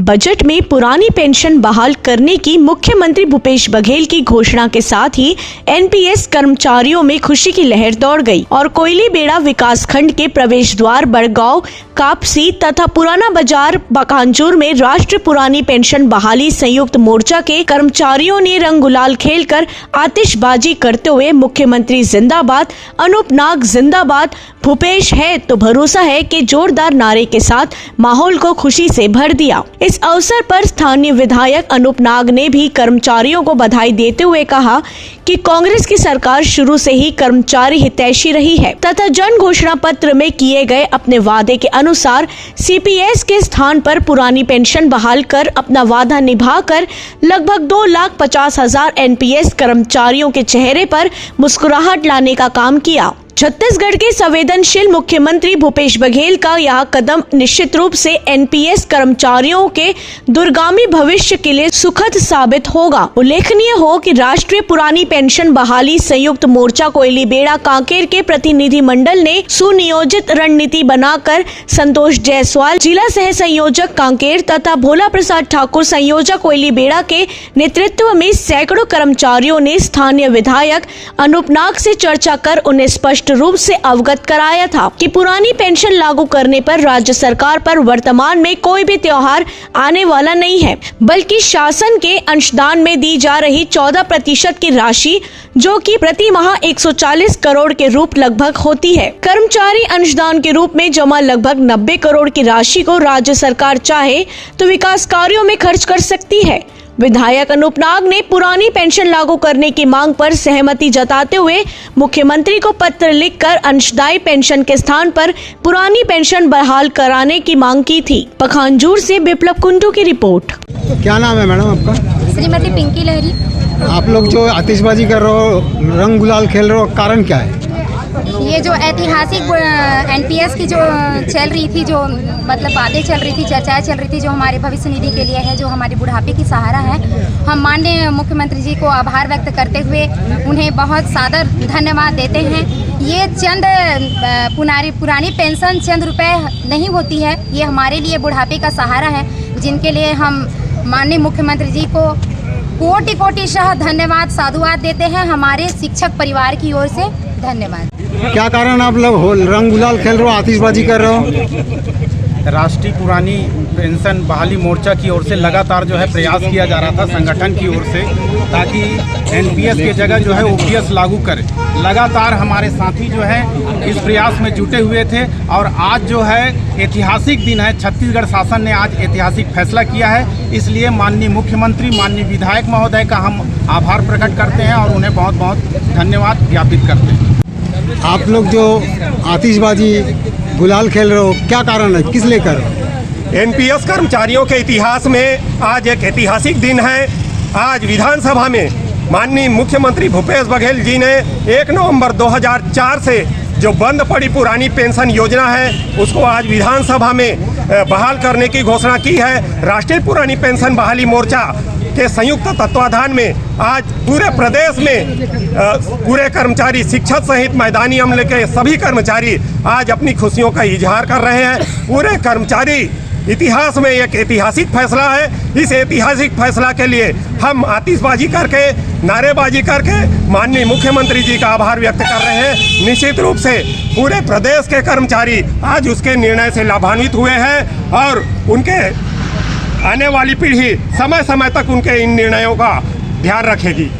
Budget में पुरानी pension बहाल करने की मुख्यमंत्री भूपेश बघेल की घोषणा के साथ ही एनपीएस कर्मचारियों में खुशी की लहर दौड़ गई और कोयलीबेड़ा विकासखंड के प्रवेश द्वार बड़गांव, कापसी तथा पुराना बाजार बकांजूर में राष्ट्रीय पुरानी पेंशन बहाली संयुक्त मोर्चा के कर्मचारियों ने रंग गुलाल खेलकर आतिशबाजी करते हुए मुख्यमंत्री जिंदाबाद, अनूप नाग जिंदाबाद, भूपेश है तो भरोसा है के जोरदार नारे के साथ माहौल को खुशी से भर दिया। इस अवसर पर स्थानीय विधायक अनूप नाग ने भी कर्मचारियों को बधाई देते हुए कहा कि कांग्रेस की सरकार शुरू से ही कर्मचारी हितैषी रही है तथा जन घोषणा पत्र में किए गए अपने वादे के अनुसार सीपीएस के स्थान पर पुरानी पेंशन बहाल कर अपना वादा निभाकर लगभग 2,50,000 एनपीएस कर्मचारियों के चेहरे पर मुस्कुराहट लाने का काम किया। छत्तीसगढ़ के संवेदनशील मुख्यमंत्री भूपेश बघेल का यह कदम निश्चित रूप से एनपीएस कर्मचारियों के दूरगामी भविष्य के लिए सुखद साबित होगा। उल्लेखनीय हो कि राष्ट्रीय पुरानी पेंशन बहाली संयुक्त मोर्चा कोयलीबेड़ा कांकेर के प्रतिनिधि मंडल ने सुनियोजित रणनीति बनाकर संतोष जायसवाल जिला सह संयोजक कांकेर तथा भोला प्रसाद ठाकुर संयोजक कोयलीबेड़ा के नेतृत्व में सैकड़ों कर्मचारियों ने स्थानीय विधायक अनूप नाग से चर्चा कर उन्हें स्पष्ट रूप से अवगत कराया था कि पुरानी पेंशन लागू करने पर राज्य सरकार पर वर्तमान में कोई भी त्योहार आने वाला नहीं है, बल्कि शासन के अंशदान में दी जा रही 14% की राशि जो कि प्रति माह 140 करोड़ के रूप लगभग होती है। कर्मचारी अंशदान के रूप में जमा लगभग 90 करोड़ की राशि को राज्य सरकार चाहे तो विकास कार्यों में खर्च कर सकती है। विधायक अनूप नाग ने पुरानी पेंशन लागू करने की मांग पर सहमति जताते हुए मुख्यमंत्री को पत्र लिखकर अंशदायी पेंशन के स्थान पर पुरानी पेंशन बहाल कराने की मांग की थी। पखांजूर से बिप्लब कुंडू की रिपोर्ट। तो क्या नाम है मैडम आपका? श्रीमती पिंकी लहरी। आप लोग जो आतिशबाजी कर रहे हो, रंग गुलाल खेल रहे हो, कारण क्या है? ये जो ऐतिहासिक एनपीएस की जो चल रही थी, जो मतलब बातें चल रही थी, चर्चाएं चल रही थी, जो हमारे भविष्य निधि के लिए है, जो हमारे बुढ़ापे की सहारा है, हम माननीय मुख्यमंत्री जी को आभार व्यक्त करते हुए उन्हें बहुत सादर धन्यवाद देते हैं। ये चंद पुरानी पेंशन चंद रुपए नहीं होती है, ये हमारे लिए बुढ़ापे का सहारा है, जिनके लिए हम माननीय मुख्यमंत्री जी को कोटि कोटिशः धन्यवाद साधुवाद देते हैं। हमारे शिक्षक परिवार की ओर से धन्यवाद। क्या कारण आप लोग रंग गुलाल खेल रहे हो, आतिशबाजी कर रहे हो? राष्ट्रीय पुरानी पेंशन बहाली मोर्चा की ओर से लगातार जो है प्रयास किया जा रहा था संगठन की ओर से, ताकि एनपीएस के जगह जो है ओपीएस लागू करे। लगातार हमारे साथी जो है इस प्रयास में जुटे हुए थे और आज जो है ऐतिहासिक दिन है। छत्तीसगढ़ शासन ने आज ऐतिहासिक फैसला किया है, इसलिए माननीय मुख्यमंत्री, माननीय विधायक महोदय का हम आभार प्रकट करते हैं और उन्हें बहुत बहुत धन्यवाद ज्ञापित करते हैं। आप लोग जो आतिशबाजी गुलाल खेल रहे हो, क्या कारण है, किस लिए कर रहे हो? एनपीएस कर्मचारियों के इतिहास में आज एक ऐतिहासिक दिन है। आज विधानसभा में माननीय मुख्यमंत्री भूपेश बघेल जी ने 1 नवंबर 2004 से जो बंद पड़ी पुरानी पेंशन योजना है, उसको आज विधानसभा में बहाल करने की घोषणा की है। राष्ट्रीय पुरानी पेंशन बहाली मोर्चा के संयुक्त तत्वाधान में आज पूरे प्रदेश में पूरे कर्मचारी, शिक्षक सहित मैदानी अमले के सभी कर्मचारी आज अपनी खुशियों का इजहार कर रहे हैं। पूरे कर्मचारी इतिहास में एक ऐतिहासिक फैसला है। इस ऐतिहासिक फैसला के लिए हम आतिशबाजी करके, नारेबाजी करके माननीय मुख्यमंत्री जी का आभार व्यक्त कर रहे हैं। निश्चित रूप से पूरे प्रदेश के कर्मचारी आज उसके निर्णय से लाभान्वित हुए हैं और उनके आने वाली पीढ़ी समय समय तक उनके इन निर्णयों का ध्यान रखेगी।